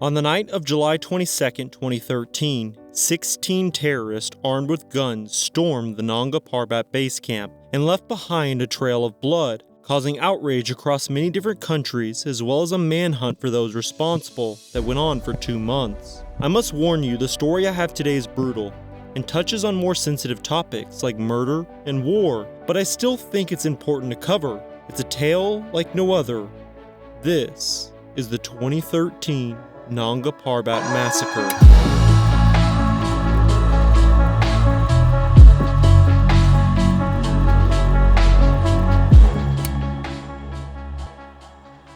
On the night of July 22, 2013, 16 terrorists armed with guns stormed the Nanga Parbat base camp and left behind a trail of blood, causing outrage across many different countries as well as a manhunt for those responsible that went on for 2 months. I must warn you, the story I have today is brutal and touches on more sensitive topics like murder and war, but I still think it's important to cover. It's a tale like no other. This is the 2013 Nanga Parbat Massacre.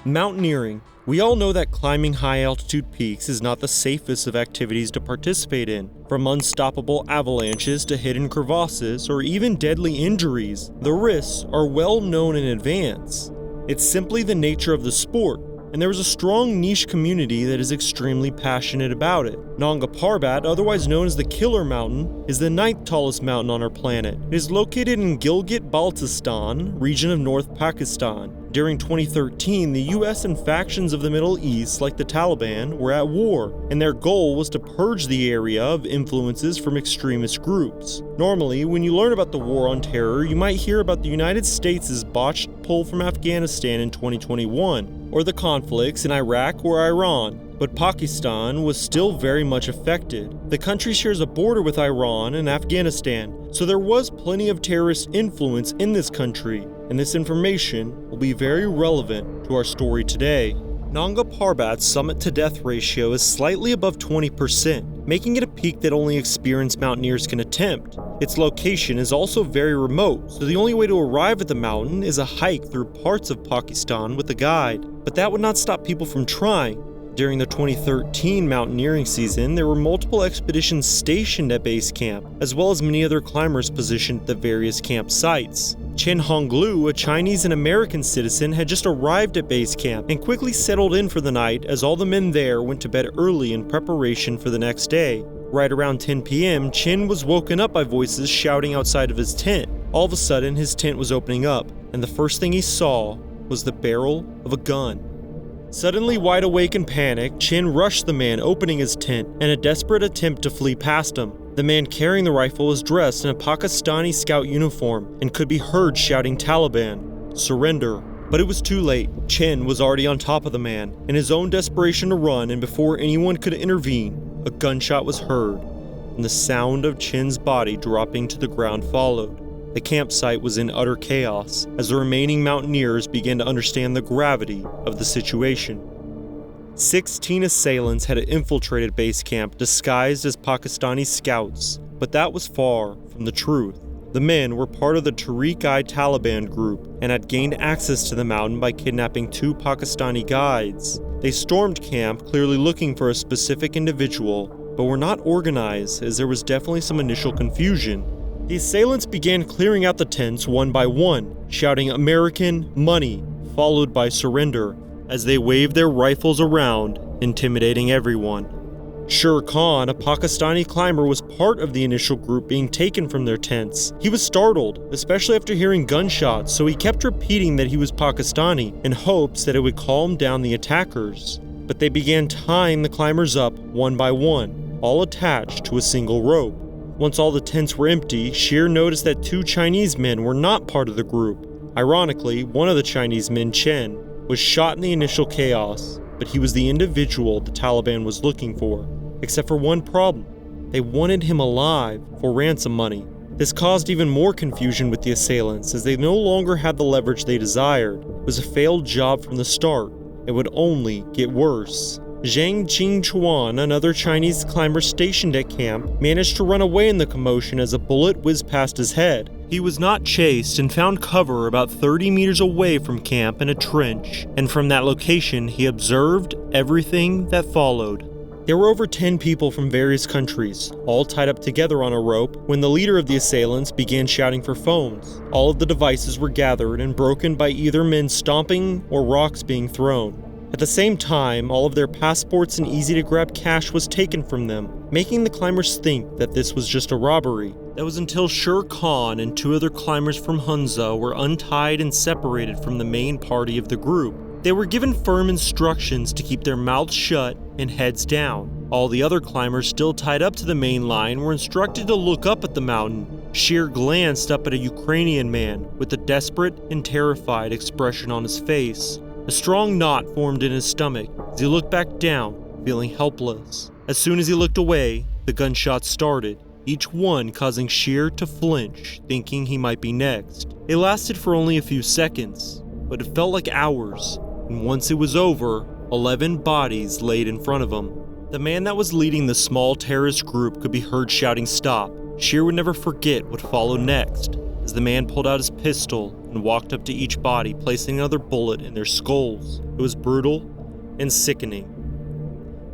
Mountaineering. We all know that climbing high-altitude peaks is not the safest of activities to participate in. From unstoppable avalanches to hidden crevasses or even deadly injuries, the risks are well known in advance. It's simply the nature of the sport, and there is a strong niche community that is extremely passionate about it. Nanga Parbat, otherwise known as the Killer Mountain, is the 9th tallest mountain on our planet. It is located in Gilgit-Baltistan, region of North Pakistan. During 2013, the US and factions of the Middle East, like the Taliban, were at war, and their goal was to purge the area of influences from extremist groups. Normally, when you learn about the war on terror, you might hear about the United States' botched pull from Afghanistan in 2021, or the conflicts in Iraq or Iran. But Pakistan was still very much affected. The country shares a border with Iran and Afghanistan, so there was plenty of terrorist influence in this country, and this information will be very relevant to our story today. Nanga Parbat's summit-to-death ratio is slightly above 20%, making it a peak that only experienced mountaineers can attempt. Its location is also very remote, so the only way to arrive at the mountain is a hike through parts of Pakistan with a guide. But that would not stop people from trying. During the 2013 mountaineering season, there were multiple expeditions stationed at base camp, as well as many other climbers positioned at the various campsites. Chen Honglu, a Chinese and American citizen, had just arrived at base camp and quickly settled in for the night as all the men there went to bed early in preparation for the next day. Right around 10 p.m., Chen was woken up by voices shouting outside of his tent. All of a sudden, his tent was opening up, and the first thing he saw was the barrel of a gun. Suddenly wide awake and panicked, Chen rushed the man opening his tent in a desperate attempt to flee past him. The man carrying the rifle was dressed in a Pakistani scout uniform and could be heard shouting Taliban, "Surrender." But it was too late. Chen was already on top of the man. In his own desperation to run, and before anyone could intervene, a gunshot was heard, and the sound of Chen's body dropping to the ground followed. The campsite was in utter chaos as the remaining mountaineers began to understand the gravity of the situation. 16 assailants had infiltrated base camp disguised as Pakistani scouts, but that was far from the truth. The men were part of the Tariq-i-Taliban group and had gained access to the mountain by kidnapping 2 Pakistani guides. They stormed camp, clearly looking for a specific individual, but were not organized as there was definitely some initial confusion. The assailants began clearing out the tents one by one, shouting "American money," followed by "surrender," as they waved their rifles around, intimidating everyone. Sher Khan, a Pakistani climber, was part of the initial group being taken from their tents. He was startled, especially after hearing gunshots, so he kept repeating that he was Pakistani in hopes that it would calm down the attackers. But they began tying the climbers up one by one, all attached to a single rope. Once all the tents were empty, Sher noticed that 2 Chinese men were not part of the group. Ironically, one of the Chinese men, Chen, was shot in the initial chaos, but he was the individual the Taliban was looking for. Except for one problem: they wanted him alive for ransom money. This caused even more confusion with the assailants as they no longer had the leverage they desired. It was a failed job from the start. It would only get worse. Zhang Jingchuan, another Chinese climber stationed at camp, managed to run away in the commotion as a bullet whizzed past his head. He was not chased and found cover about 30 meters away from camp in a trench, and from that location he observed everything that followed. There were over 10 people from various countries, all tied up together on a rope, when the leader of the assailants began shouting for phones. All of the devices were gathered and broken by either men stomping or rocks being thrown. At the same time, all of their passports and easy-to-grab cash was taken from them, making the climbers think that this was just a robbery. That was until Sher Khan and 2 other climbers from Hunza were untied and separated from the main party of the group. They were given firm instructions to keep their mouths shut and heads down. All the other climbers still tied up to the main line were instructed to look up at the mountain. Shear glanced up at a Ukrainian man with a desperate and terrified expression on his face. A strong knot formed in his stomach as he looked back down, feeling helpless. As soon as he looked away, the gunshots started, each one causing Shear to flinch, thinking he might be next. It lasted for only a few seconds, but it felt like hours, and once it was over, 11 bodies laid in front of him. The man that was leading the small terrorist group could be heard shouting stop. Shear would never forget what followed next, as the man pulled out his pistol and walked up to each body, placing another bullet in their skulls. It was brutal and sickening.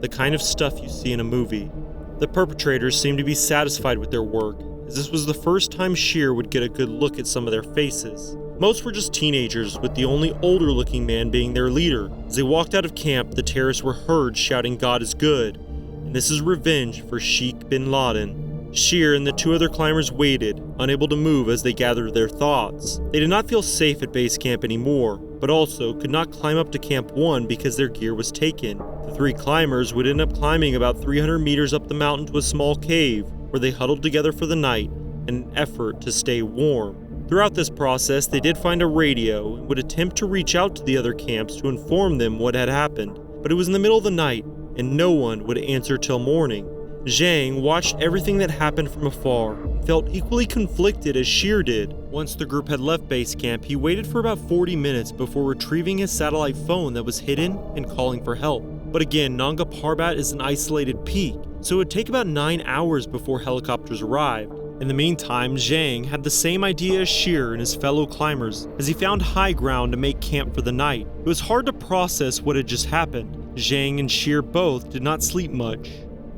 The kind of stuff you see in a movie. The perpetrators seemed to be satisfied with their work, as this was the first time Shear would get a good look at some of their faces. Most were just teenagers, with the only older-looking man being their leader. As they walked out of camp, the terrorists were heard shouting, "God is good," and this is revenge for Sheikh bin Laden. Shear and the two other climbers waited, unable to move as they gathered their thoughts. They did not feel safe at base camp anymore, but also could not climb up to Camp 1 because their gear was taken. The three climbers would end up climbing about 300 meters up the mountain to a small cave, where they huddled together for the night in an effort to stay warm. Throughout this process, they did find a radio and would attempt to reach out to the other camps to inform them what had happened, but it was in the middle of the night, and no one would answer till morning. Zhang watched everything that happened from afar and felt equally conflicted as Shear did. Once the group had left base camp, he waited for about 40 minutes before retrieving his satellite phone that was hidden and calling for help. But again, Nanga Parbat is an isolated peak, so it would take about 9 hours before helicopters arrived. In the meantime, Zhang had the same idea as Shear and his fellow climbers, as he found high ground to make camp for the night. It was hard to process what had just happened. Zhang and Shear both did not sleep much,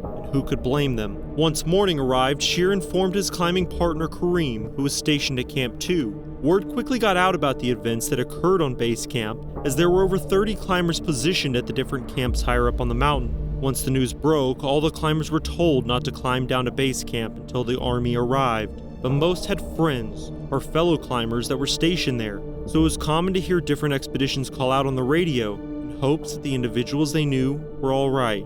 and who could blame them? Once morning arrived, Shear informed his climbing partner Kareem, who was stationed at Camp 2. Word quickly got out about the events that occurred on base camp, as there were over 30 climbers positioned at the different camps higher up on the mountain. Once the news broke, all the climbers were told not to climb down to base camp until the army arrived, but most had friends or fellow climbers that were stationed there, so it was common to hear different expeditions call out on the radio in hopes that the individuals they knew were alright.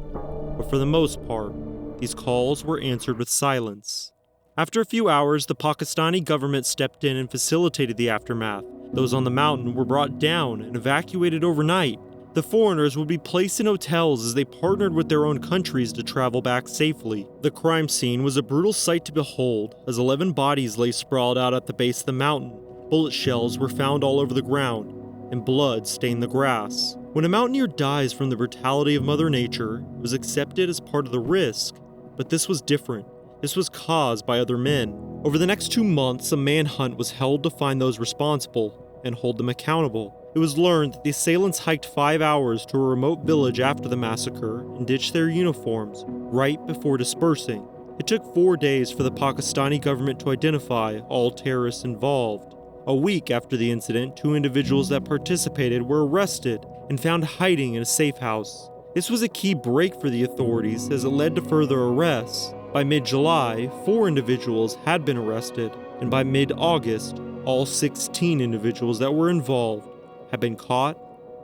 But for the most part, these calls were answered with silence. After a few hours, the Pakistani government stepped in and facilitated the aftermath. Those on the mountain were brought down and evacuated overnight. The foreigners would be placed in hotels as they partnered with their own countries to travel back safely. The crime scene was a brutal sight to behold, as 11 bodies lay sprawled out at the base of the mountain. Bullet shells were found all over the ground, and blood stained the grass. When a mountaineer dies from the brutality of Mother Nature, it was accepted as part of the risk, but this was different. This was caused by other men. Over the next 2 months, a manhunt was held to find those responsible and hold them accountable. It was learned that the assailants hiked 5 hours to a remote village after the massacre and ditched their uniforms right before dispersing. It took 4 days for the Pakistani government to identify all terrorists involved. A week after the incident, 2 individuals that participated were arrested and found hiding in a safe house. This was a key break for the authorities as it led to further arrests. By mid-July, 4 individuals had been arrested, and by mid-August, all 16 individuals that were involved had been caught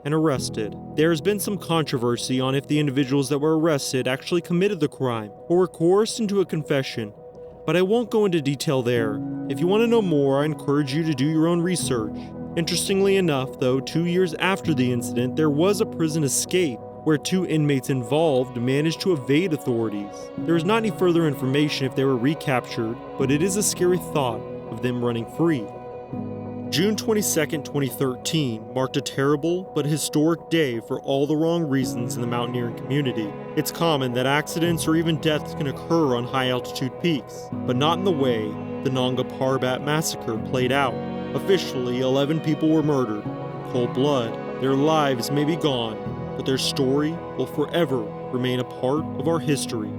and arrested. There has been some controversy on if the individuals that were arrested actually committed the crime or were coerced into a confession, but I won't go into detail there. If you want to know more, I encourage you to do your own research. Interestingly enough, though, 2 years after the incident, there was a prison escape where 2 inmates involved managed to evade authorities. There is not any further information if they were recaptured, but it is a scary thought of them running free. June 22, 2013 marked a terrible but historic day for all the wrong reasons in the mountaineering community. It's common that accidents or even deaths can occur on high-altitude peaks, but not in the way the Nanga Parbat Massacre played out. Officially, 11 people were murdered in cold blood. Their lives may be gone, but their story will forever remain a part of our history.